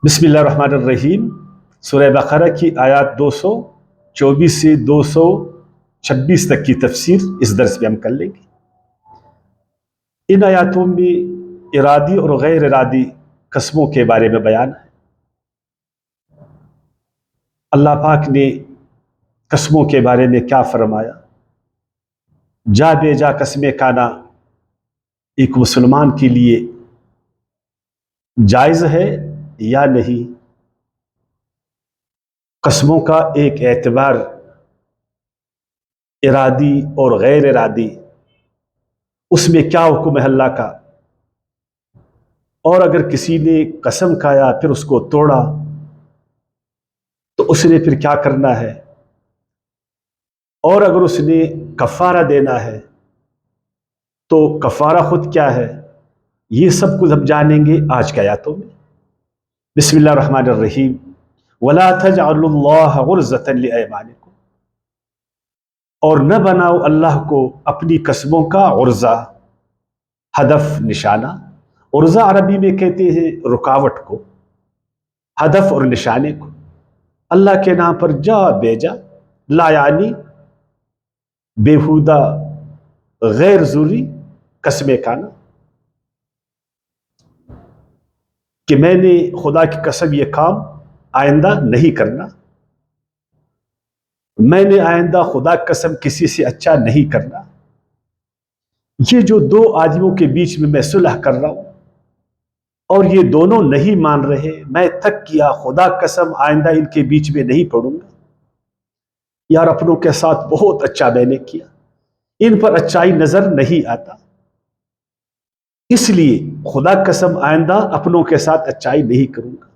بسم اللہ الرحمن الرحیم۔ سورہ بقرہ کی آیات 224 سے 226 تک کی تفسیر اس درس میں ہم کر لیں گے۔ ان آیاتوں میں ارادی اور غیر ارادی قسموں کے بارے میں بیان ہے۔ اللہ پاک نے قسموں کے بارے میں کیا فرمایا، جا بے جا قسمیں کھانا ایک مسلمان کے لیے جائز ہے یا نہیں، قسموں کا ایک اعتبار ارادی اور غیر ارادی، اس میں کیا حکم ہے اللہ کا، اور اگر کسی نے قسم کھایا پھر اس کو توڑا تو اس نے پھر کیا کرنا ہے، اور اگر اس نے کفارہ دینا ہے تو کفارہ خود کیا ہے، یہ سب کچھ ہم جانیں گے آج کے آیاتوں میں۔ بسم اللہ الرحمن الرحیم۔ وَلَا تَجْعَلُوا اللَّهَ عُرْضَةً لِأَيْمَانِكُمْ، اور نہ بناؤ اللہ کو اپنی قسموں کا عرضہ، ہدف، نشانہ۔ عرضہ عربی میں کہتے ہیں رکاوٹ کو، ہدف اور نشانے کو۔ اللہ کے نام پر جا بے جا، لا یعنی بیہودہ غیر ضروری قسمیں کھانا، کہ میں نے خدا کی قسم یہ کام آئندہ نہیں کرنا، میں نے آئندہ خدا کی قسم کسی سے اچھا نہیں کرنا۔ یہ جو دو آدمیوں کے بیچ میں صلح کر رہا ہوں اور یہ دونوں نہیں مان رہے، میں تک کیا خدا کی قسم آئندہ ان کے بیچ میں نہیں پڑوں گا، یار اپنوں کے ساتھ بہت اچھا میں نے کیا، ان پر اچھائی نظر نہیں آتا، اس لیے خدا کی قسم آئندہ اپنوں کے ساتھ اچھائی نہیں کروں گا۔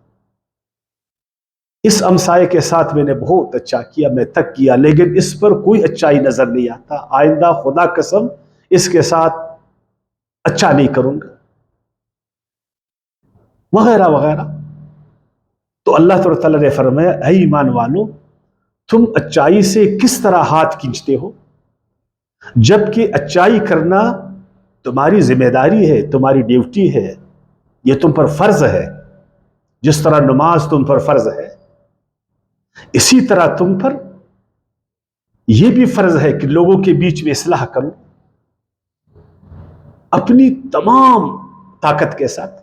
اس ہمسائے کے ساتھ میں نے بہت اچھا کیا، میں تک کیا، لیکن اس پر کوئی اچھائی نظر نہیں آتا، آئندہ خدا کی قسم اس کے ساتھ اچھا نہیں کروں گا، وغیرہ وغیرہ۔ تو اللہ تعالیٰ نے فرمایا، اے ایمان والو، تم اچائی سے کس طرح ہاتھ کھینچتے ہو، جبکہ اچائی کرنا تمہاری ذمہ داری ہے، تمہاری ڈیوٹی ہے، یہ تم پر فرض ہے، جس طرح نماز تم پر فرض ہے، اسی طرح تم پر یہ بھی فرض ہے کہ لوگوں کے بیچ میں اصلاح کرو، اپنی تمام طاقت کے ساتھ،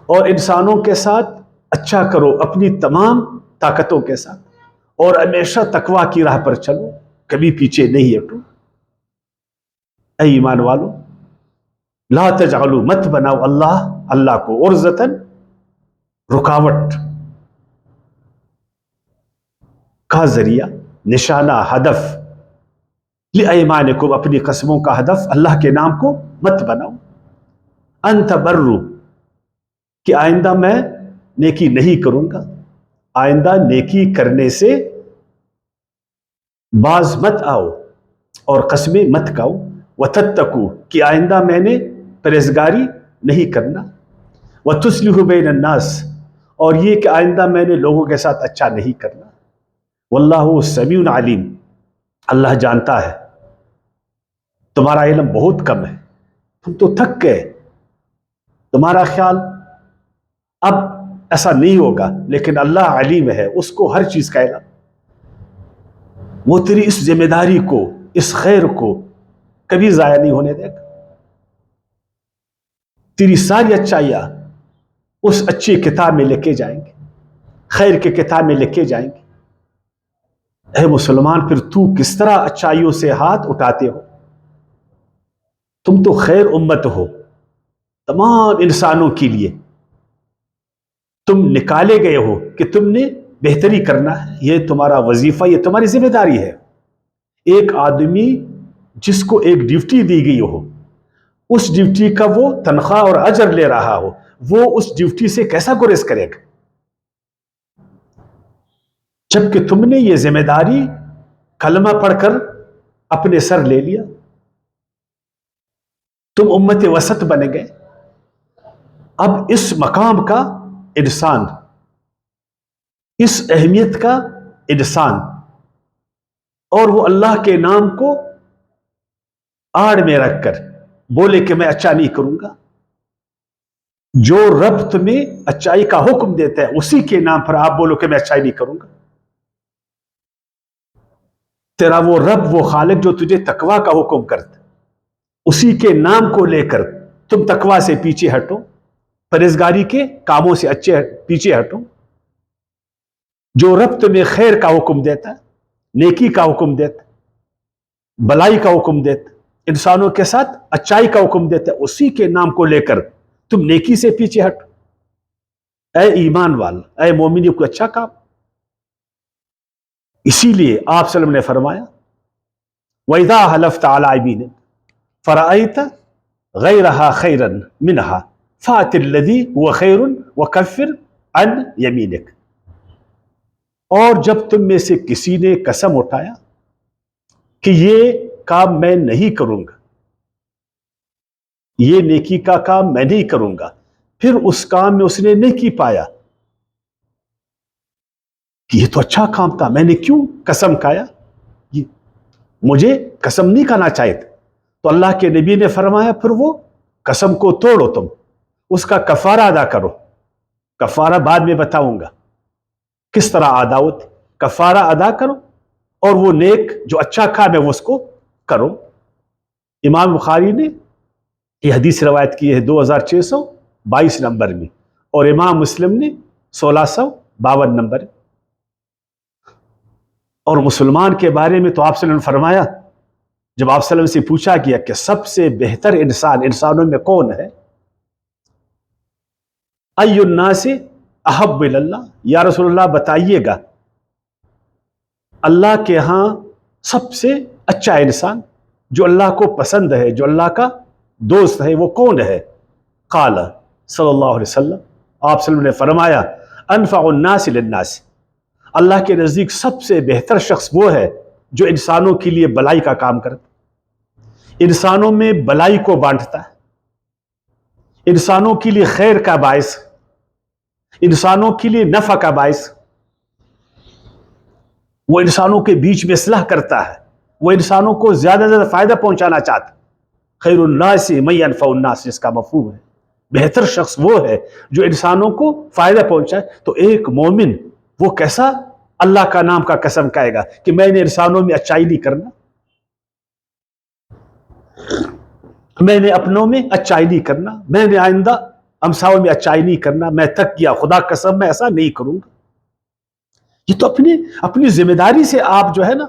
اور انسانوں کے ساتھ اچھا کرو اپنی تمام طاقتوں کے ساتھ، اور ہمیشہ تقوی کی راہ پر چلو، کبھی پیچھے نہیں ہٹو۔ اے ایمان والو، لا تجعلوا، مت بناؤ اللہ کو عرضتاً، رکاوٹ کا ذریعہ، نشانہ، ہدف، لِأَيْمَانِكُمْ، اپنی قسموں کا ہدف اللہ کے نام کو مت بناؤ، ان تبروا، کہ آئندہ میں نیکی نہیں کروں گا، آئندہ نیکی کرنے سے باز مت آؤ اور قسمیں مت کھاؤ، وَتَتَّقُوا، کہ آئندہ میں نے پرہیزگاری نہیں کرنا، وَتُصْلِحُوا بَيْنَ النَّاسِ، اور یہ کہ آئندہ میں نے لوگوں کے ساتھ اچھا نہیں کرنا، واللہ سمیع علیم، اللہ جانتا ہے، تمہارا علم بہت کم ہے، تم تو تھک گئے، تمہارا خیال اب ایسا نہیں ہوگا، لیکن اللہ علیم ہے، اس کو ہر چیز کا علم، وہ تیری اس ذمہ داری کو، اس خیر کو کبھی ضائع نہیں ہونے دے گا، تیری ساری اچھائیاں اس اچھی کتاب میں لکھے جائیں گے، خیر کے کتاب میں لکھے جائیں گے۔ اے مسلمان، پھر تو کس طرح اچھائیوں سے ہاتھ اٹھاتے ہو؟ تم تو خیر امت ہو، تمام انسانوں کے لیے تم نکالے گئے ہو کہ تم نے بہتری کرنا ہے، یہ تمہارا وظیفہ، یہ تمہاری ذمہ داری ہے۔ ایک آدمی جس کو ایک ڈیوٹی دی گئی ہو، اس ڈیوٹی کا وہ تنخواہ اور اجر لے رہا ہو، وہ اس ڈیوٹی سے کیسا گریز کرے گا، جبکہ تم نے یہ ذمہ داری کلمہ پڑھ کر اپنے سر لے لیا، تم امت وسط بن گئے۔ اب اس مقام کا انسان، اس اہمیت کا انسان، اور وہ اللہ کے نام کو آڑ میں رکھ کر بولے کہ میں اچھا نہیں کروں گا، جو رب تمہیں اچائی کا حکم دیتا ہے اسی کے نام پر آپ بولو کہ میں اچائی نہیں کروں گا. تیرا وہ رب، وہ خالق جو تجھے تقوی کا حکم کرتا، اسی کے نام کو لے کر تم تقوی سے پیچھے ہٹو، پرہیزگاری کے کاموں سے پیچھے ہٹو. جو رب تمہیں خیر کا حکم دیتا، نیکی کا حکم دیتا، بلائی کا حکم دیتا، انسانوں کے ساتھ اچائی کا حکم دیتا ہے، اسی کے نام کو لے کر تم نیکی سے پیچھے ہٹو. اے ایمان والا، اے مومنی، کوئی اچھا کام. اسی لیے آپ صلی اللہ علیہ وسلم نے فرمایا وَإِذَا حَلَفْتَ عَلَىٰ يَمِينٍ فَرَأَيْتَ غَيْرَهَا خَيْرًا مِنْهَا فَأْتِ الَّذِي هُوَ خَيْرٌ وَكَفِّرْ عَنْ يَمِينِكَ. اور جب تم میں سے کسی نے قسم اٹھایا کہ یہ کام میں نہیں کروں گا، یہ نیکی کا کام میں نہیں کروں گا، پھر اس کام میں اس نے نیکی پایا کہ یہ تو اچھا کام تھا، میں نے کیوں قسم کھایا، مجھے قسم نہیں کھانا چاہیے تھا. تو اللہ کے نبی نے فرمایا پھر وہ قسم کو توڑو، تم اس کا کفارہ ادا کرو. کفارہ بعد میں بتاؤں گا کس طرح ادا ہوتی. کفارہ ادا کرو اور وہ نیک جو اچھا کام ہے وہ اس کو کرو. امام بخاری نے یہ حدیث روایت کی ہے 2622 نمبر میں، اور امام مسلم نے 1652 نمبر. اور مسلمان کے بارے میں تو آپ صلی اللہ علیہ وسلم نے فرمایا، جب آپ صلی اللہ علیہ وسلم سے پوچھا گیا کہ سب سے بہتر انسان انسانوں میں کون ہے، ای الناس احب اللہ، یا رسول اللہ بتائیے گا اللہ کے ہاں سب سے اچھا انسان جو اللہ کو پسند ہے، جو اللہ کا دوست ہے، وہ کون ہے؟ قال صلی اللہ علیہ وسلم، آپ صلی اللہ علیہ وسلم نے فرمایا انفع الناس للناس، اللہ کے نزدیک سب سے بہتر شخص وہ ہے جو انسانوں کے لیے بلائی کا کام کرتا، انسانوں میں بلائی کو بانٹتا ہے، انسانوں کے لیے خیر کا باعث، انسانوں کے لیے نفع کا باعث، وہ انسانوں کے بیچ میں اصلاح کرتا ہے، وہ انسانوں کو زیادہ سے زیادہ فائدہ پہنچانا چاہتا. خیر الناس من ينفع الناس، جس کا مفہوم ہے بہتر شخص وہ ہے جو انسانوں کو فائدہ پہنچائے. تو ایک مومن وہ کیسا اللہ کا نام کا قسم کھائے گا کہ میں نے انسانوں میں اچائی نہیں کرنا، میں نے اپنوں میں اچائی نہیں کرنا، میں نے آئندہ ہمساؤں میں اچائی نہیں کرنا، میں تک کیا خدا قسم میں ایسا نہیں کروں گا. یہ تو اپنی ذمہ داری سے آپ جو ہے نا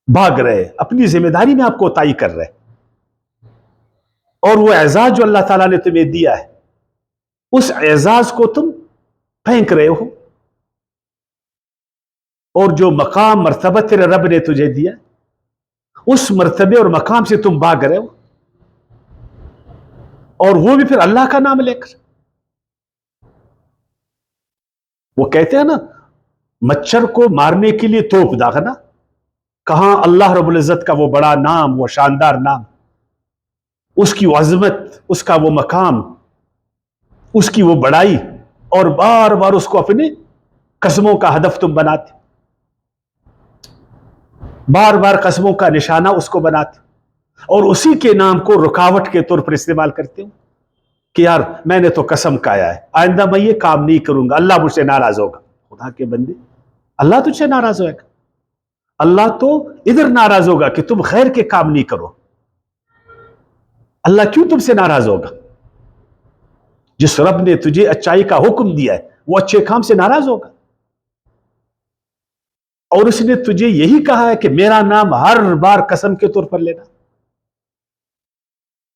بھاگ رہے، اپنی ذمہ داری میں آپ کوتاہی کر رہے، اور وہ اعزاز جو اللہ تعالیٰ نے تمہیں دیا ہے اس اعزاز کو تم پھینک رہے ہو، اور جو مقام مرتبہ تیرے رب نے تجھے دیا اس مرتبے اور مقام سے تم بھاگ رہے ہو، اور وہ بھی پھر اللہ کا نام لے کر. وہ کہتے ہیں نا مچھر کو مارنے کے لیے توپ داغنا، کہاں اللہ رب العزت کا وہ بڑا نام، وہ شاندار نام، اس کی عظمت، اس کا وہ مقام، اس کی وہ بڑائی، اور بار بار اس کو اپنے قسموں کا ہدف تم بناتے، بار بار قسموں کا نشانہ اس کو بناتے، اور اسی کے نام کو رکاوٹ کے طور پر استعمال کرتے ہو کہ یار میں نے تو قسم کھایا ہے آئندہ میں یہ کام نہیں کروں گا، اللہ مجھ سے ناراض ہوگا. خدا کے بندے، اللہ تجھ سے ناراض ہوگا؟ اللہ تو ادھر ناراض ہوگا کہ تم خیر کے کام نہیں کرو. اللہ کیوں تم سے ناراض ہوگا؟ جس رب نے تجھے اچائی کا حکم دیا ہے وہ اچھے کام سے ناراض ہوگا، اور اس نے تجھے یہی کہا ہے کہ میرا نام ہر بار قسم کے طور پر لینا.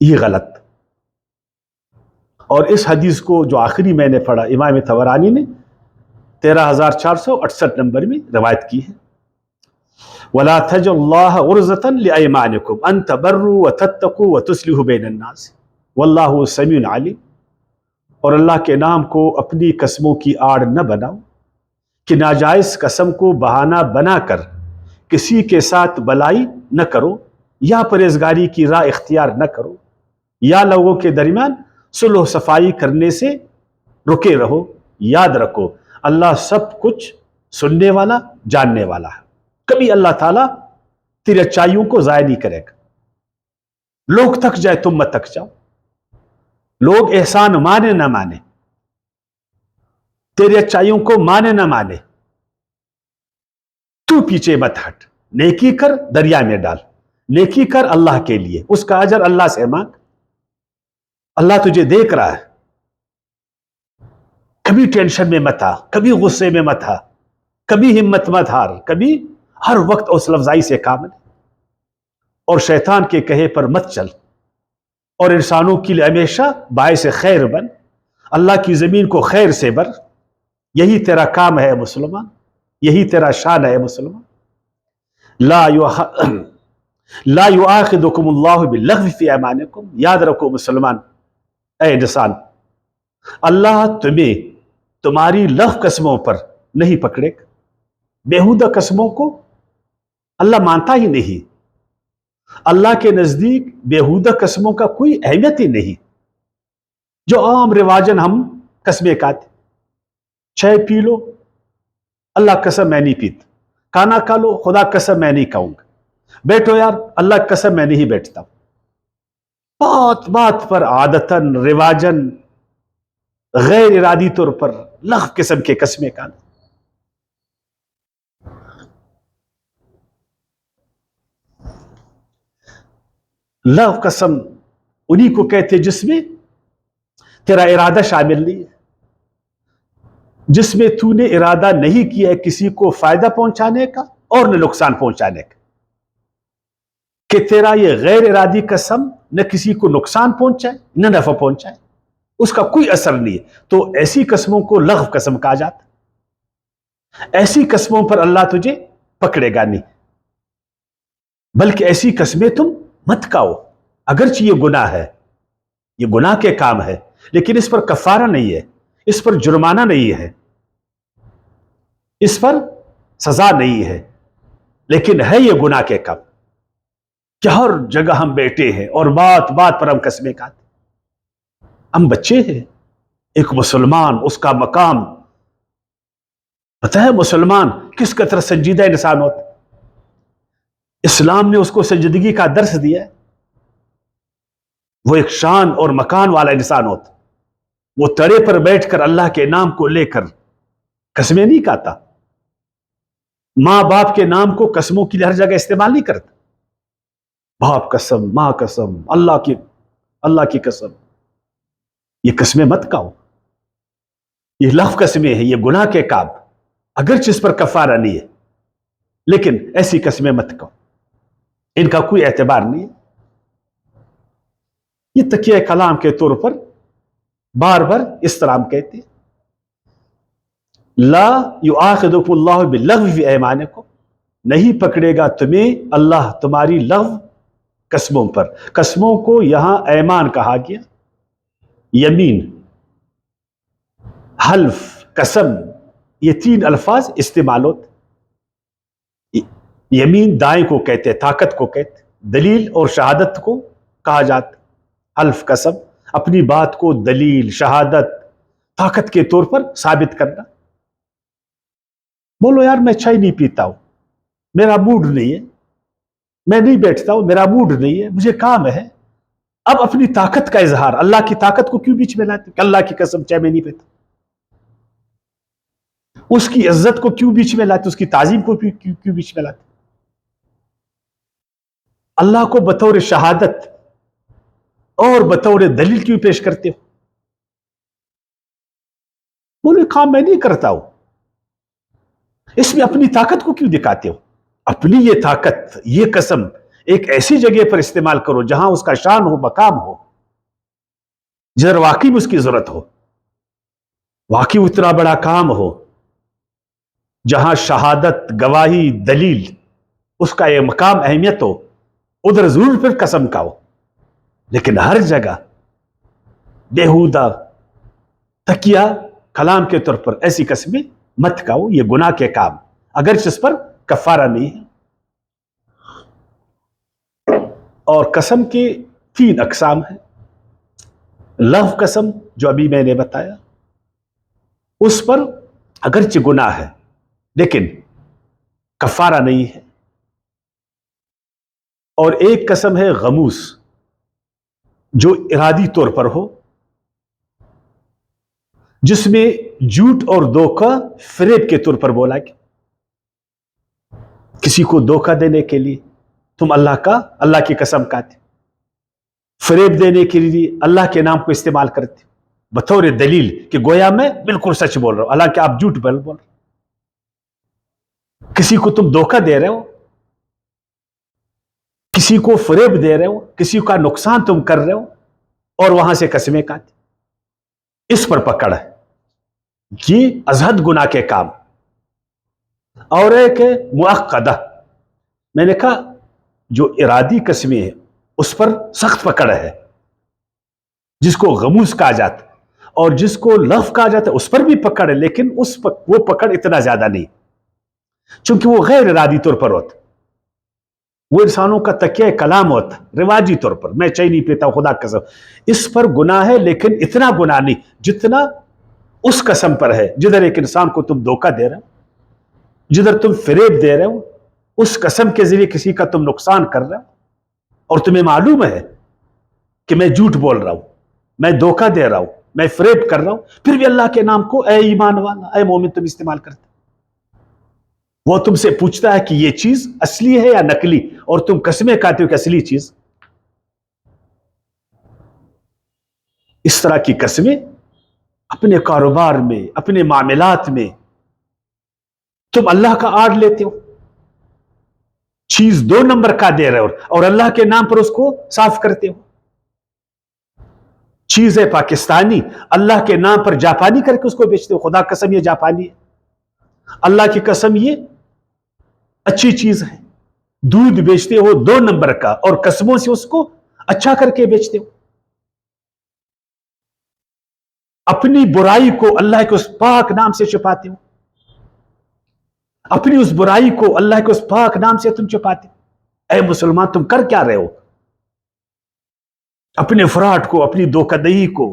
یہ غلط. اور اس حدیث کو جو آخری میں نے پڑھا امام طبرانی نے 13468 نمبر میں روایت کی ہے، وَلَا تَجْعَلُوا اللَّهَ عُرْضَةً لِأَيْمَانِكُمْ أَن تَبَرُّوا وَتَتَّقُوا وَتُصْلِحُوا بَيْنَ النَّاسِ وَاللَّهُ سَمِيعٌ عَلِيمٌ. اور اللہ کے نام کو اپنی قسموں کی آڑ نہ بناؤ کہ ناجائز قسم کو بہانہ بنا کر کسی کے ساتھ بلائی نہ کرو، یا پرہیزگاری کی راہ اختیار نہ کرو، یا لوگوں کے درمیان صلح و صفائی کرنے سے رکے رہو. یاد رکھو اللہ سب کچھ سننے والا، جاننے والا ہے. کبھی اللہ تعالیٰ تیری اچائیوں کو ضائع نہیں کرے گا. لوگ تک جائے تم مت تک جاؤ. لوگ احسان مانے نہ مانے، تیری اچائیوں کو مانے نہ مانے، تو پیچھے مت ہٹ، نیکی کر دریا میں ڈال، نیکی کر اللہ کے لیے، اس کا اجر اللہ سے مانگ، اللہ تجھے دیکھ رہا ہے۔ کبھی ٹینشن میں مت آ، کبھی غصے میں مت آ، کبھی ہمت مت ہار، کبھی ہر وقت حوصلہ افزائی سے کام لے، اور شیطان کے کہے پر مت چل، اور انسانوں کے لیے ہمیشہ باعث خیر بن، اللہ کی زمین کو خیر سے بھر۔ یہی تیرا کام ہے مسلمان، یہی تیرا شان ہے مسلمان۔ لا یؤاخذکم اللہ باللغو فی ایمانکم، یاد رکھو مسلمان، اے انسان، اللہ تمہیں تمہاری لغو قسموں پر نہیں پکڑے گا۔ بیہودہ قسموں کو اللہ مانتا ہی نہیں، اللہ کے نزدیک بیہودہ قسموں کا کوئی اہمیت ہی نہیں۔ جو عام رواجن ہم قسمیں کھاتے، چائے پی لو، اللہ قسم میں نہیں پیتا، کھانا کھا لو، خدا قسم میں نہیں کھاؤں گا، بیٹھو یار، اللہ قسم میں نہیں بیٹھتا، بات بات پر عادتاً رواجن غیر ارادی طور پر لغو قسم کے قسمیں کھانا۔ لغو قسم انہی کو کہتے جس میں تیرا ارادہ شامل نہیں ہے، جس میں تو نے ارادہ نہیں کیا ہے کسی کو فائدہ پہنچانے کا اور نہ نقصان پہنچانے کا، کہ تیرا یہ غیر ارادی قسم نہ کسی کو نقصان پہنچائے نہ نفع پہنچائے، اس کا کوئی اثر نہیں ہے، تو ایسی قسموں کو لغو قسم کہا جاتا۔ ایسی قسموں پر اللہ تجھے پکڑے گا نہیں، بلکہ ایسی قسمیں تم مت کھاؤ، اگرچہ یہ گناہ ہے، یہ گناہ کے کام ہے، لیکن اس پر کفارہ نہیں ہے، اس پر جرمانہ نہیں ہے، اس پر سزا نہیں ہے، لیکن ہے یہ گناہ کے کام کہ ہر جگہ ہم بیٹھے ہیں اور بات بات پر ہم قسمیں کھاتے۔ ہم بچے ہیں، ایک مسلمان، اس کا مقام پتہ ہے، مسلمان کس قدر سنجیدہ انسان ہوتا ہے، اسلام نے اس کو سنجیدگی کا درس دیا ہے، وہ ایک شان اور مکان والا انسان ہوتا، وہ تڑے پر بیٹھ کر اللہ کے نام کو لے کر قسمیں نہیں کھاتا، ماں باپ کے نام کو قسموں کے لیے ہر جگہ استعمال نہیں کرتا، باپ قسم، ماں قسم، اللہ کی قسم، یہ قسمیں مت کھاؤ، یہ لغو قسمیں ہیں، یہ گناہ کے کام، اگرچہ اس پر کفارہ نہیں ہے، لیکن ایسی قسمیں مت کھاؤ، ان کا کوئی اعتبار نہیں ہے۔ یہ تکیہ کلام کے طور پر بار بار اس طرح ہم کہتے ہیں، لا یؤاخذکم اللہ باللغو فی ایمانکم، نہیں پکڑے گا تمہیں اللہ تمہاری لغو قسموں پر۔ قسموں کو یہاں ایمان کہا گیا، یمین، حلف، قسم، یہ تین الفاظ استعمال ہوتے۔ یمین دائیں کو کہتے، طاقت کو کہتے، دلیل اور شہادت کو کہا جاتا۔ حلف، قسم، اپنی بات کو دلیل، شہادت، طاقت کے طور پر ثابت کرنا۔ بولو یار میں چائے نہیں پیتا ہوں، میرا موڈ نہیں ہے، میں نہیں بیٹھتا ہوں، میرا موڈ نہیں ہے، مجھے کام ہے۔ اب اپنی طاقت کا اظہار، اللہ کی طاقت کو کیوں بیچ میں لاتے کہ اللہ کی قسم چائے میں نہیں پیتا؟ اس کی عزت کو کیوں بیچ میں لاتے؟ اس کی تعظیم کو کیوں بیچ میں لاتے؟ اللہ کو بطور شہادت اور بطور دلیل کیوں پیش کرتے ہو؟ بولے کام میں نہیں کرتا ہوں، اس میں اپنی طاقت کو کیوں دکھاتے ہو؟ اپنی یہ طاقت، یہ قسم ایک ایسی جگہ پر استعمال کرو جہاں اس کا شان ہو، مقام ہو، جدھر واقعی میں اس کی ضرورت ہو، واقعی اتنا بڑا کام ہو، جہاں شہادت، گواہی، دلیل، اس کا یہ مقام، اہمیت ہو، ادھر ضرور پھر قسم کھاؤ، لیکن ہر جگہ بیہودہ تکیہ کلام کے طور پر ایسی قسمیں مت کھاؤ، یہ گناہ کے کام، اگرچہ اس پر کفارہ نہیں ہے۔ اور قسم کے تین اقسام ہیں۔ لغو قسم جو ابھی میں نے بتایا، اس پر اگرچہ گناہ ہے لیکن کفارہ نہیں ہے۔ اور ایک قسم ہے غموس، جو ارادی طور پر ہو، جس میں جھوٹ اور دھوکہ فریب کے طور پر بولا گیا. کسی کو دھوکہ دینے کے لیے تم اللہ کی قسم کھاتے, فریب دینے کے لیے اللہ کے نام کو استعمال کرتے بطور دلیل کہ گویا میں بالکل سچ بول رہا ہوں, حالانکہ آپ جھوٹ بول رہے. کسی کو تم دھوکہ دے رہے ہو, کسی کو فریب دے رہے ہو, کسی کا نقصان تم کر رہے ہو, اور وہاں سے قسمیں کھاتے. اس پر پکڑ ہے. یہ ازحد گناہ کے کام. اور ایک ہے مؤکدہ. میں نے کہا جو ارادی قسمیں ہیں اس پر سخت پکڑ ہے, جس کو غموس کہا جاتا اور جس کو لف کہا جاتا ہے اس پر بھی پکڑ ہے, لیکن وہ پکڑ اتنا زیادہ نہیں, چونکہ وہ غیر ارادی طور پر ہوتا, وہ انسانوں کا تکیہ کلام ہوتا رواجی طور پر. میں چائے نہیں پیتا خدا قسم, اس پر گناہ ہے لیکن اتنا گناہ نہیں جتنا اس قسم پر ہے جدھر ایک انسان کو تم دھوکہ دے رہے ہو, جدھر تم فریب دے رہے ہو, اس قسم کے ذریعے کسی کا تم نقصان کر رہے ہو, اور تمہیں معلوم ہے کہ میں جھوٹ بول رہا ہوں, میں دھوکہ دے رہا ہوں, میں فریب کر رہا ہوں, پھر بھی اللہ کے نام کو اے ایمان والا, اے مومن تم استعمال کرتے. وہ تم سے پوچھتا ہے کہ یہ چیز اصلی ہے یا نقلی, اور تم قسمیں کھاتے ہو کہ اصلی چیز. اس طرح کی قسمیں اپنے کاروبار میں, اپنے معاملات میں تم اللہ کا آڑ لیتے ہو, چیز 2 نمبر کا دے رہے ہو اور اللہ کے نام پر اس کو صاف کرتے ہو. چیز ہے پاکستانی, اللہ کے نام پر جاپانی کر کے اس کو بیچتے ہو. خدا قسم یہ جاپانی ہے, اللہ کی قسم یہ اچھی چیز ہے. دودھ بیچتے ہو 2 نمبر کا اور قسموں سے اس کو اچھا کر کے بیچتے ہو. اپنی برائی کو اللہ کے اس پاک نام سے چھپاتے ہو, اپنی اس برائی کو اللہ کے اس پاک نام سے تم چھپاتے ہو. اے مسلمان تم کر کیا رہے ہو؟ اپنے فراڈ کو, اپنی دھوکہ دہی کو,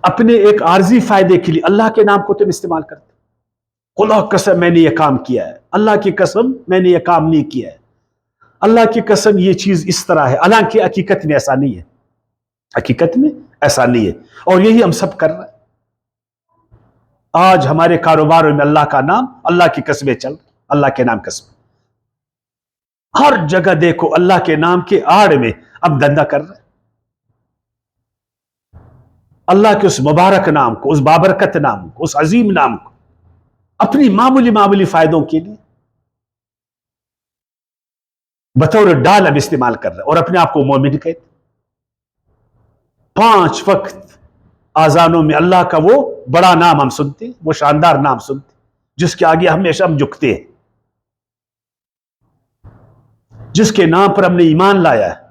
اپنے ایک عارضی فائدے کے لیے اللہ کے نام کو تم استعمال کرتے. خدا قسم میں نے یہ کام کیا ہے, اللہ کی قسم میں نے یہ کام نہیں کیا ہے, اللہ کی قسم یہ چیز اس طرح ہے, حالانکہ حقیقت میں ایسا نہیں ہے. حقیقت میں ایسا نہیں ہے, اور یہی ہم سب کر رہے ہیں. آج ہمارے کاروباروں میں اللہ کا نام, اللہ کی قسمیں چل, اللہ کے نام قسم. ہر جگہ دیکھو اللہ کے نام کے آڑ میں اب دھندا کر رہے ہیں. اللہ کے اس مبارک نام کو, اس بابرکت نام کو, اس عظیم نام کو اپنی معمولی فائدوں کے لیے بطور ڈال اب استعمال کر رہے ہیں, اور اپنے آپ کو مومن کہتے. 5 وقت آذانوں میں اللہ کا وہ بڑا نام ہم سنتے, وہ شاندار نام سنتے جس کے آگے ہمیشہ ہم جھکتے ہیں, جس کے نام پر ہم نے ایمان لایا ہے.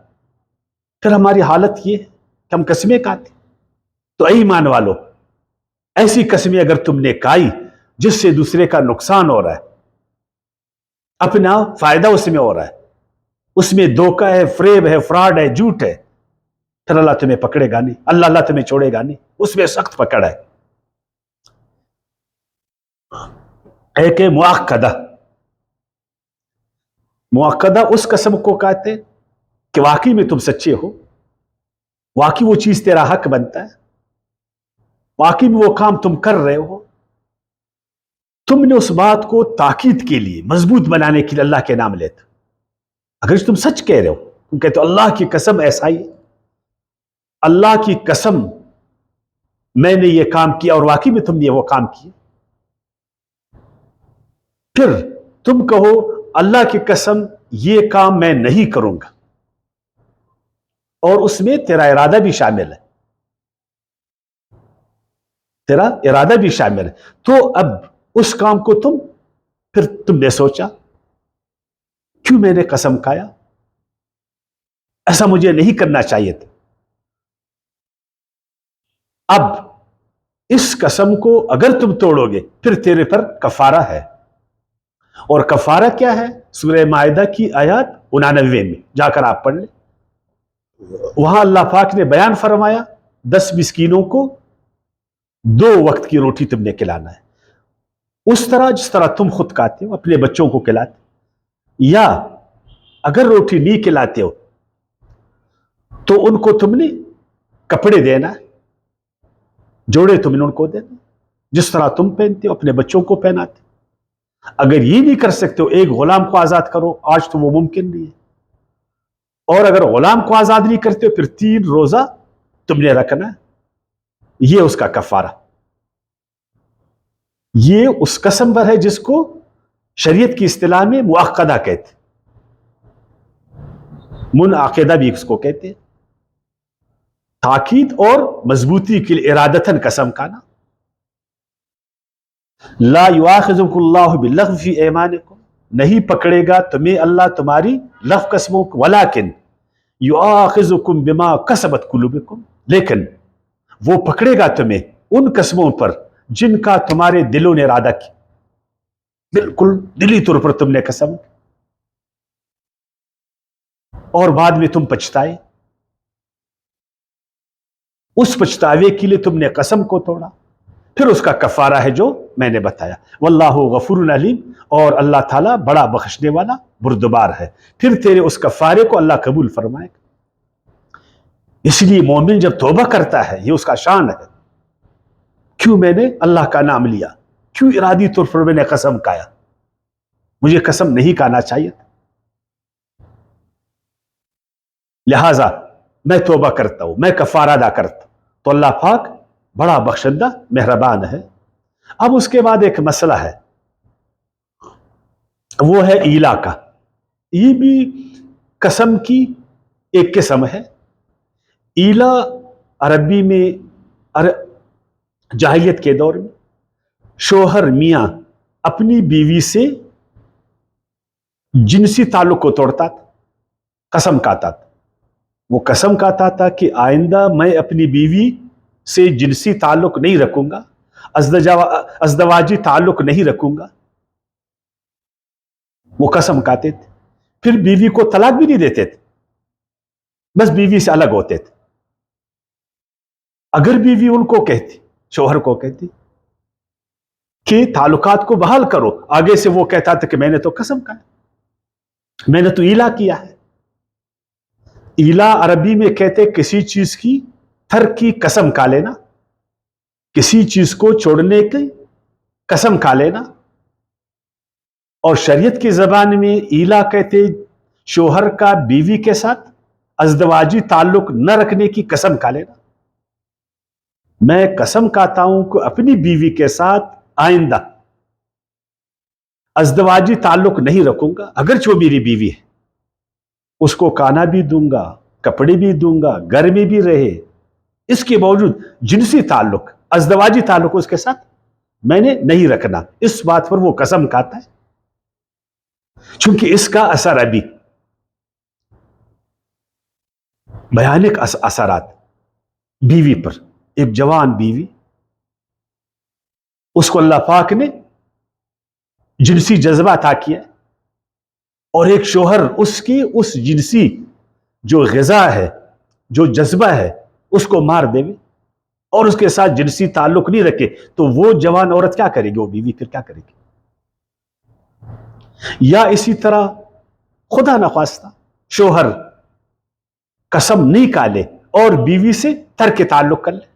پھر ہماری حالت یہ ہے کہ ہم قسمیں کھاتے. تو اے ایمان والو, ایسی قسمیں اگر تم نے کھائی جس سے دوسرے کا نقصان ہو رہا ہے, اپنا فائدہ اس میں ہو رہا ہے, اس میں دھوکہ ہے, فریب ہے, فراڈ ہے, جھوٹ ہے, پھر اللہ تمہیں پکڑے گا نہیں, اللہ تمہیں چھوڑے گا نہیں. اس میں سخت پکڑ ہے. ایک ہے مؤکدہ. مؤکدہ اس قسم کو کہتے کہ واقعی میں تم سچے ہو, واقعی وہ چیز تیرا حق بنتا ہے, واقعی میں وہ کام تم کر رہے ہو, تم نے اس بات کو تاکید کے لیے, مضبوط بنانے کے لیے اللہ کے نام لیتے. اگر تم سچ کہہ رہے ہو, تم کہتے ہو اللہ کی قسم ایسا ہی, اللہ کی قسم میں نے یہ کام کیا, اور واقعی میں تم نے وہ کام کیا, پھر تم کہو اللہ کی قسم یہ کام میں نہیں کروں گا, اور اس میں تیرا ارادہ بھی شامل ہے, تیرا ارادہ بھی شامل ہے. تو اب اس کام کو تم نے سوچا کیوں میں نے قسم کھایا, ایسا مجھے نہیں کرنا چاہیے تھا. اب اس قسم کو اگر تم توڑو گے پھر تیرے پر کفارہ ہے. اور کفارہ کیا ہے؟ سورہ مائدہ کی آیات 89 میں جا کر آپ پڑھ لیں. وہاں اللہ پاک نے بیان فرمایا 10 مسکینوں کو 2 وقت کی روٹی تم نے کھلانا ہے, اس طرح جس طرح تم خود کھاتے ہو, اپنے بچوں کو کھلاتے. یا اگر روٹی نہیں کھلاتے ہو تو ان کو تم نے کپڑے دینا, جوڑے تم نے ان کو دے دو، جس طرح تم پہنتے ہو اپنے بچوں کو پہناتے۔ اگر یہ نہیں کر سکتے ہو ایک غلام کو آزاد کرو، آج تو وہ ممکن نہیں ہے، اور اگر غلام کو آزاد نہیں کرتے ہو پھر 3 روزہ تم نے رکھنا ہے، یہ اس کا کفارہ۔ یہ اس قسم پر ہے جس کو شریعت کی اصطلاح میں مؤقدہ کہتے، منعقدہ بھی اس کو کہتے ہیں، تاکید اور مضبوطی کے لیے ارادتاً قسم کھانا۔ لا یؤاخذکم اللہ باللغو فی ایمانکم، نہیں پکڑے گا تمہیں اللہ تمہاری لغو قسموں کو، ولیکن یؤاخذکم بما کسبت قلوبکم، لیکن وہ پکڑے گا تمہیں ان قسموں پر جن کا تمہارے دلوں نے ارادہ کیا، بالکل دلی طور پر تم نے قسم، اور بعد میں تم پچھتائے، اس پچھتاوے کے لیے تم نے قسم کو توڑا، پھر اس کا کفارہ ہے جو میں نے بتایا۔ واللہ غفور علیم، اور اللہ تعالیٰ بڑا بخشنے والا بردبار ہے، پھر تیرے اس کفارے کو اللہ قبول فرمائے گا۔ اس لیے مومن جب توبہ کرتا ہے یہ اس کا شان ہے، کیوں میں نے اللہ کا نام لیا، کیوں ارادی طور پر میں نے قسم کھایا، مجھے قسم نہیں کھانا چاہیے تھا، لہذا میں توبہ کرتا ہوں، میں کفارہ ادا کرتا ہوں۔ تو اللہ پاک بڑا بخشندہ مہربان ہے۔ اب اس کے بعد ایک مسئلہ ہے، وہ ہے ایلا کا۔ یہ بھی قسم کی ایک قسم ہے۔ ایلا عربی میں جاہلیت کے دور میں شوہر میاں اپنی بیوی سے جنسی تعلق کو توڑتا تھا، قسم کھاتا تھا۔ وہ قسم کھاتا تھا کہ آئندہ میں اپنی بیوی سے جنسی تعلق نہیں رکھوں گا، ازدواجی تعلق نہیں رکھوں گا، وہ قسم کھاتے تھے۔ پھر بیوی کو طلاق بھی نہیں دیتے تھے، بس بیوی سے الگ ہوتے تھے۔ اگر بیوی ان کو کہتی، شوہر کو کہتی کہ تعلقات کو بحال کرو، آگے سے وہ کہتا تھا کہ میں نے تو قسم کھایا، میں نے تو ایلا کیا ہے۔ ایلا عربی میں کہتے کسی چیز کی ترک کی قسم کھا لینا، کسی چیز کو چھوڑنے کی قسم کھا لینا، اور شریعت کی زبان میں ایلا کہتے شوہر کا بیوی کے ساتھ ازدواجی تعلق نہ رکھنے کی قسم کھا لینا۔ میں قسم کھاتا ہوں کہ اپنی بیوی کے ساتھ آئندہ ازدواجی تعلق نہیں رکھوں گا، اگرچہ وہ میری بیوی ہے، اس کو کھانا بھی دوں گا، کپڑے بھی دوں گا، گھر میں بھی رہے، اس کے باوجود جنسی تعلق، ازدواجی تعلق اس کے ساتھ میں نے نہیں رکھنا۔ اس بات پر وہ قسم کھاتا ہے، چونکہ اس کا اثر ابھی بھیانک اثرات بیوی پر، ایک جوان بیوی، اس کو اللہ پاک نے جنسی جذبہ عطا کیا، اور ایک شوہر اس کی اس جنسی جو غذا ہے، جو جذبہ ہے، اس کو مار دے اور اس کے ساتھ جنسی تعلق نہیں رکھے، تو وہ جوان عورت کیا کرے گی، وہ بیوی پھر کیا کرے گی؟ یا اسی طرح خدا نخواستہ شوہر قسم نہیں کھا لے اور بیوی سے ترک تعلق کر لے،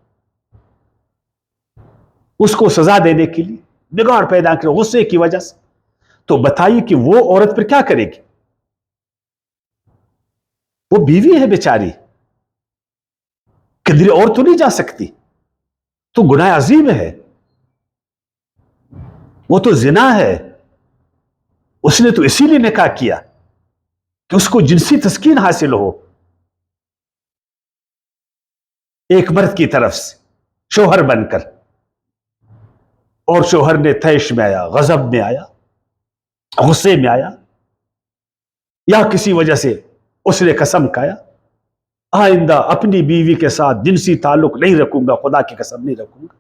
اس کو سزا دینے کے لیے بگاڑ پیدا کرے غصے کی وجہ سے، تو بتائیے کہ وہ عورت پھر کیا کرے گی؟ وہ بیوی ہے بیچاری، کدھر اور تو نہیں جا سکتی، تو گناہ عظیم ہے، وہ تو زنا ہے۔ اس نے تو اسی لیے نکاح کیا کہ اس کو جنسی تسکین حاصل ہو ایک مرد کی طرف سے شوہر بن کر، اور شوہر نے طیش میں آیا، غضب میں آیا، غصے میں آیا، یا کسی وجہ سے اس نے قسم کھایا آئندہ اپنی بیوی کے ساتھ جنسی تعلق نہیں رکھوں گا، خدا کی قسم نہیں رکھوں گا،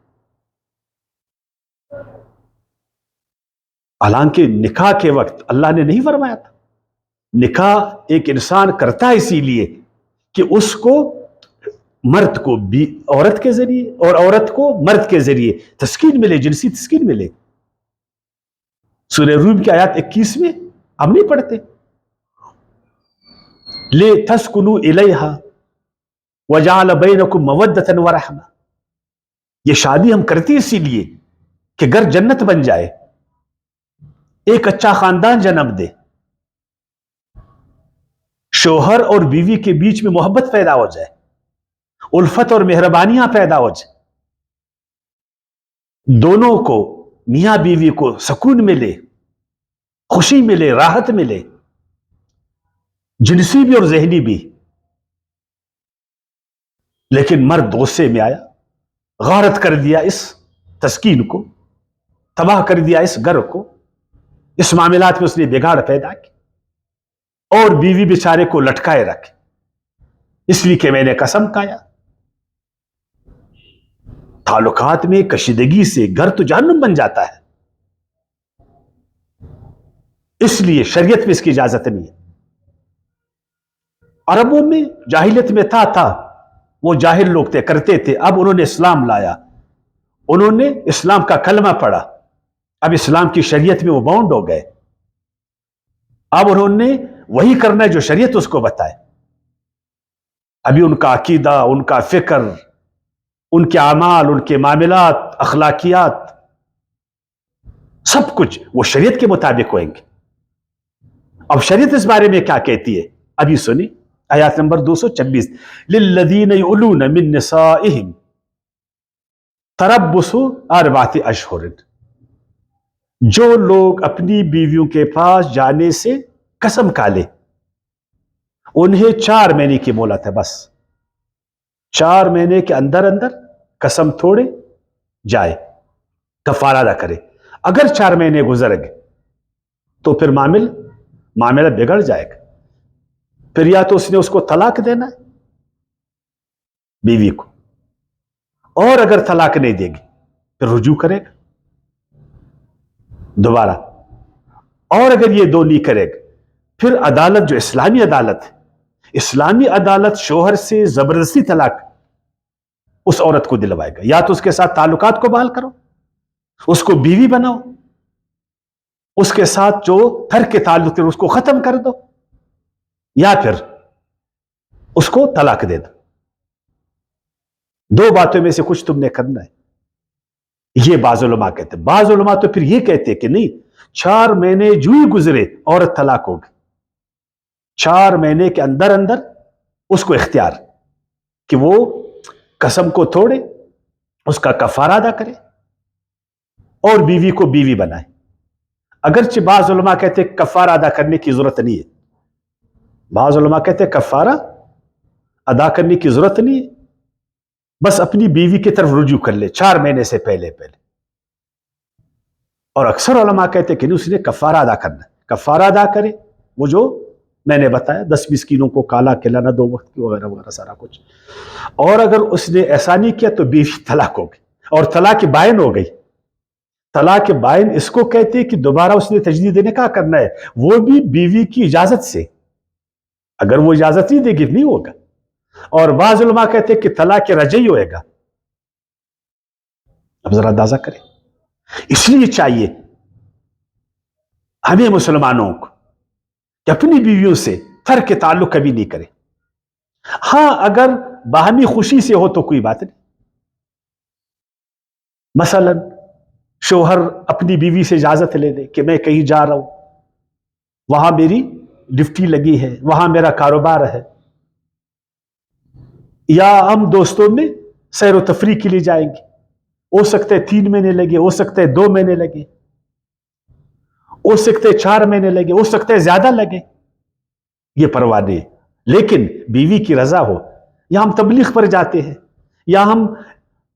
حالانکہ نکاح کے وقت اللہ نے نہیں فرمایا تھا۔ نکاح ایک انسان کرتا ہے اسی لیے کہ اس کو مرد کو عورت کے ذریعے اور عورت کو مرد کے ذریعے تسکین ملے، جنسی تسکین ملے۔ سورہ روم کی آیات 21 میں ہم نہیں پڑھتے لے تسکنوا الیہا وجعل بینکم مودۃ ورحمہ، یہ شادی ہم کرتے اسی لیے کہ گھر جنت بن جائے، ایک اچھا خاندان جنم دے، شوہر اور بیوی کے بیچ میں محبت پیدا ہو جائے، الفت اور مہربانیاں پیدا ہو جائے، دونوں کو، میاں بیوی کو سکون ملے، خوشی ملے، راحت ملے، جنسی بھی اور ذہنی بھی۔ لیکن مرد غصے میں آیا، غارت کر دیا اس تسکین کو، تباہ کر دیا اس گھر کو، اس معاملات میں اس نے بگاڑ پیدا کی، اور بیوی بیچارے کو لٹکائے رکھے اس لیے کہ میں نے قسم کھایا۔ تعلقات میں کشیدگی سے گھر تو جہنم بن جاتا ہے، اس لیے شریعت میں اس کی اجازت نہیں ہے۔ عربوں میں جاہلیت میں تھا وہ جاہل لوگ تھے، کرتے تھے، اب انہوں نے اسلام لایا، انہوں نے اسلام کا کلمہ پڑھا، اب اسلام کی شریعت میں وہ باؤنڈ ہو گئے، اب انہوں نے وہی کرنا ہے جو شریعت اس کو بتائے۔ ابھی ان کا عقیدہ، ان کا فکر، ان کے اعمال، ان کے معاملات، اخلاقیات، سب کچھ وہ شریعت کے مطابق ہوئیں گے۔ اب شریعت اس بارے میں کیا کہتی ہے ابھی سنی، آیات نمبر 226، للذین یؤلون من نسائہم تربص اربعۃ اشہر، جو لوگ اپنی بیویوں کے پاس جانے سے قسم کھا لے، انہیں 4 مہینے کی مہلت ہے، بس 4 مہینے کے اندر اندر قسم توڑے جائے، کفارہ ادا کرے۔ اگر 4 مہینے گزر گئے تو پھر معاملہ بگڑ جائے گا، پھر یا تو اس نے اس کو طلاق دینا ہے بیوی کو، اور اگر طلاق نہیں دے گی پھر رجوع کرے گا دوبارہ، اور اگر یہ دو نہیں کرے گا پھر عدالت، جو اسلامی عدالت ہے، اسلامی عدالت شوہر سے زبردستی طلاق اس عورت کو دلوائے گا، یا تو اس کے ساتھ تعلقات کو بحال کرو، اس کو بیوی بناؤ، اس کے ساتھ جو ترک کے تعلق ہے اس کو ختم کر دو، یا پھر اس کو طلاق دے دو۔ 2 باتوں میں سے کچھ تم نے کرنا ہے، یہ بعض علماء کہتے ہیں۔ بعض علماء تو پھر یہ کہتے ہیں کہ نہیں، 4 مہینے جو ہی گزرے عورت طلاق ہوگی، 4 مہینے کے اندر اندر اس کو اختیار کہ وہ قسم کو توڑے، اس کا کفارہ ادا کرے اور بیوی کو بیوی بنائے۔ اگرچہ بعض علماء کہتے ہیں کفارہ ادا کرنے کی ضرورت نہیں ہے، بعض علماء کہتے ہیں کفارہ ادا کرنے کی ضرورت نہیں ہے، بس اپنی بیوی کی طرف رجوع کر لے 4 مہینے سے پہلے۔ اور اکثر علماء کہتے ہیں کہ نہیں، اس نے کفارہ ادا کرنا ہے، کفارہ ادا کرے، وہ جو میں نے بتایا 10 مسکینوں کو کالا کھلانا 2 وقت کی، وغیرہ وغیرہ سارا کچھ۔ اور اگر اس نے ایسا نہیں کیا تو بیوی طلاق ہو گئی، اور طلاق بائن ہو گئی۔ طلاق بائن اس کو کہتے ہیں کہ دوبارہ اس نے تجدید نکاح کرنا ہے، وہ بھی بیوی کی اجازت سے، اگر وہ اجازت نہیں دے گی نہیں ہوگا۔ اور بعض علماء کہتے ہیں کہ طلاق رجعی ہوئے گا۔ اب ذرا اندازہ کریں، اس لیے چاہیے ہمیں مسلمانوں کو کہ اپنی بیویوں سے ترک تعلق کبھی نہیں کرے۔ ہاں اگر باہمی خوشی سے ہو تو کوئی بات نہیں، مثلا شوہر اپنی بیوی سے اجازت لے لے کہ میں کہیں جا رہا ہوں، وہاں میری ڈیوٹی لگی ہے، وہاں میرا کاروبار ہے، یا ہم دوستوں میں سیر و تفریح کے لیے جائیں گے، ہو سکتا ہے 3 مہینے لگے، ہو سکتا ہے 2 مہینے لگے، ہو سکتا ہے 4 مہینے لگے، ہو سکتا ہے زیادہ لگے، یہ پرواہ نہیں، لیکن بیوی کی رضا ہو۔ یا ہم تبلیغ پر جاتے ہیں، یا ہم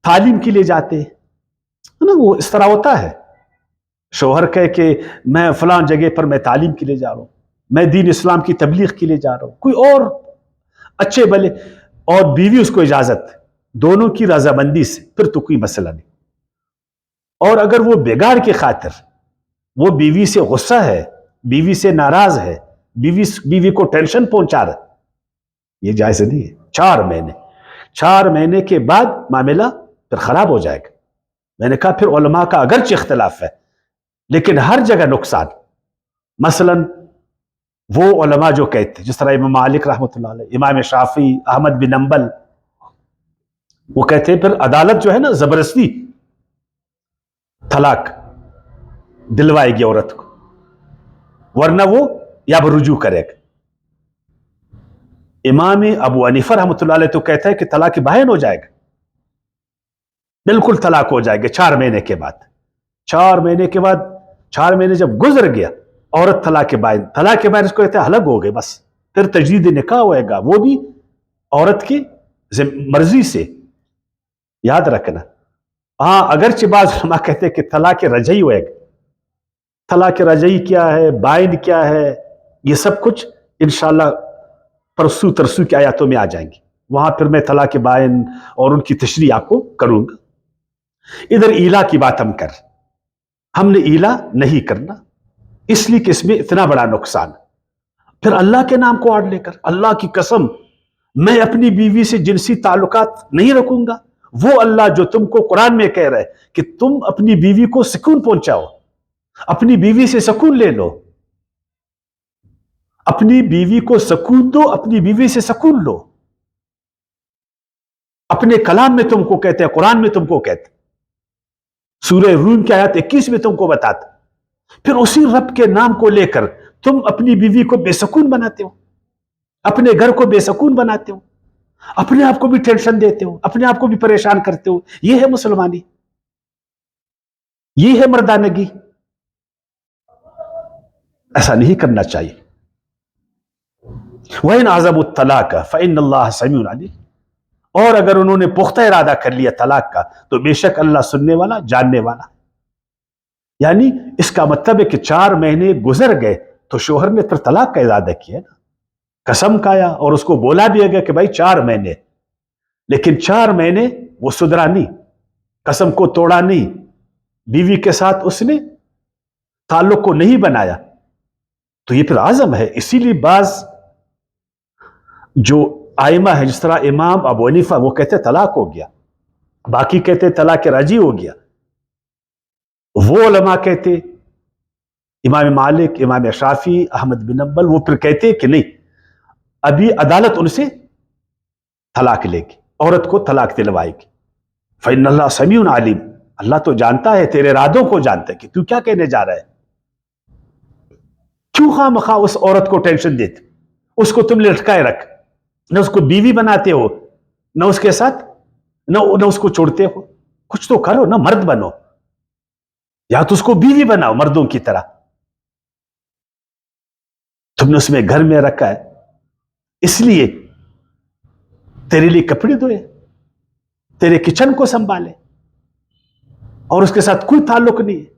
تعلیم کے لیے جاتے ہیں نا، وہ اس طرح ہوتا ہے، شوہر کہے کہ میں فلاں جگہ پر میں تعلیم کے لیے جا رہا ہوں، میں دین اسلام کی تبلیغ کے لیے جا رہا ہوں، کوئی اور اچھے بھلے، اور بیوی اس کو اجازت، دونوں کی رضامندی سے، پھر تو کوئی مسئلہ نہیں۔ اور اگر وہ بگاڑ کی خاطر، وہ بیوی سے غصہ ہے، بیوی سے ناراض ہے، بیوی کو ٹینشن پہنچا رہا ہے، یہ جائز نہیں ہے۔ 4 مہینے کے بعد معاملہ پھر خراب ہو جائے گا۔ میں نے کہا پھر علماء کا اگرچہ اختلاف ہے لیکن ہر جگہ نقصان۔ مثلا وہ علماء جو کہتے ہیں، جس طرح امام مالک رحمۃ اللہ علیہ، امام شافعی، احمد بن حنبل، وہ کہتے ہیں پھر عدالت جو ہے نا زبردستی طلاق دلوائے گی عورت کو، ورنہ وہ یا رجوع کرے گا۔ امام ابو حنیفہ رحمۃ اللہ علیہ تو کہتا ہے کہ طلاق بائن ہو جائے گا، بالکل طلاق ہو جائے گا 4 مہینے کے بعد۔ 4 مہینے کے بعد، 4 مہینے جب گزر گیا، عورت طلاق بائن اس کو کہتے ہیں الگ ہو گئے، بس پھر تجدید نکاح ہوئے گا، وہ بھی عورت کی مرضی سے۔ یاد رکھنا، ہاں اگرچہ بعض علماء کہتے ہیں کہ طلاق رجعی ہوئے گا۔ طلاق رجعی کیا ہے، بائن کیا ہے، یہ سب کچھ انشاءاللہ پرسو ترسو کی آیاتوں میں آ جائیں گی، وہاں پھر میں طلاق بائن اور ان کی تشریح آپ کو کروں گا۔ ادھر ایلا کی بات ہم نے ایلا نہیں کرنا، اس لیے کہ اس میں اتنا بڑا نقصان۔ پھر اللہ کے نام کو آڑ لے کر، اللہ کی قسم میں اپنی بیوی سے جنسی تعلقات نہیں رکھوں گا، وہ اللہ جو تم کو قرآن میں کہہ رہا ہے کہ تم اپنی بیوی کو سکون پہنچاؤ، اپنی بیوی سے سکون لے لو، اپنی بیوی کو سکون دو، اپنی بیوی سے سکون لو، اپنے کلام میں تم کو کہتے ہیں، قرآن میں تم کو کہتے ہیں، سورہ روم کی آیت 21 میں تم کو بتاتا۔ پھر اسی رب کے نام کو لے کر تم اپنی بیوی کو بے سکون بناتے ہو، اپنے گھر کو بے سکون بناتے ہو، اپنے آپ کو بھی ٹینشن دیتے ہو، اپنے آپ کو بھی پریشان کرتے ہو۔ یہ ہے مسلمانی، یہ ہے مردانگی۔ ایسا نہیں کرنا چاہیے۔ وَإِنْ عَزَمُوا الطَّلَاقَ فَإِنَّ اللَّهَ سَمِيعٌ عَلِيمٌ، اور اگر انہوں نے پختہ ارادہ کر لیا طلاق کا تو بے شک اللہ سننے والا، جاننے والا۔ یعنی اس کا مطلب ہے کہ 4 مہینے گزر گئے تو شوہر نے پھر طلاق کا ارادہ کیا نا، قسم کھایا اور اس کو بولا بھی گیا کہ بھائی 4 مہینے، لیکن 4 مہینے وہ سدھرا نہیں، قسم کو توڑا نہیں، بیوی کے ساتھ اس نے تعلق کو نہیں بنایا، تو یہ پھر عزم ہے۔ اسی لیے بعض جو آئمہ ہے، جس طرح امام ابو حنیفہ، وہ کہتے طلاق ہو گیا، باقی کہتے طلاق راجی ہو گیا۔ وہ علماء کہتے، امام مالک، امام شافعی، احمد بن حنبل، وہ پھر کہتے کہ نہیں، ابھی عدالت ان سے طلاق لے گی، عورت کو طلاق دلوائے گی۔ فإن اللہ سمیع علیم، اللہ تو جانتا ہے، تیرے ارادوں کو جانتا ہے کہ تو کیا کہنے جا رہا ہے۔ کیوں خواہ مخواہ اس عورت کو ٹینشن دیتے، اس کو تم لٹکائے رکھ، نہ اس کو بیوی بناتے ہو، نہ اس کے ساتھ نہ اس کو چھوڑتے ہو۔ کچھ تو کرو نا، مرد بنو، یا تو اس کو بیوی بناؤ مردوں کی طرح۔ تم نے اس میں گھر میں رکھا ہے اس لیے تیرے لیے کپڑے دھوئے، تیرے کچن کو سنبھالے، اور اس کے ساتھ کوئی تعلق نہیں ہے۔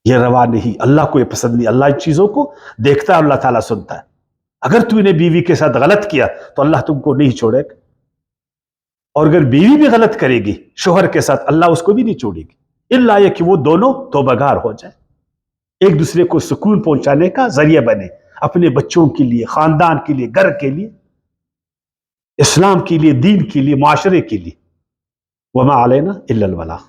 یہ روا نہیں، اللہ کو یہ پسند نہیں۔ اللہ ان چیزوں کو دیکھتا ہے، اللہ تعالیٰ سنتا ہے۔ اگر تو نے بیوی کے ساتھ غلط کیا تو اللہ تم کو نہیں چھوڑے گا، اور اگر بیوی بھی غلط کرے گی شوہر کے ساتھ، اللہ اس کو بھی نہیں چھوڑے گی، الا یہ کہ وہ دونوں توبہ گار ہو جائے، ایک دوسرے کو سکون پہنچانے کا ذریعہ بنے، اپنے بچوں کے لیے، خاندان کے لیے، گھر کے لیے، اسلام کے لیے، دین کے لیے، معاشرے کے لیے۔ وما علینا الا البلاغ۔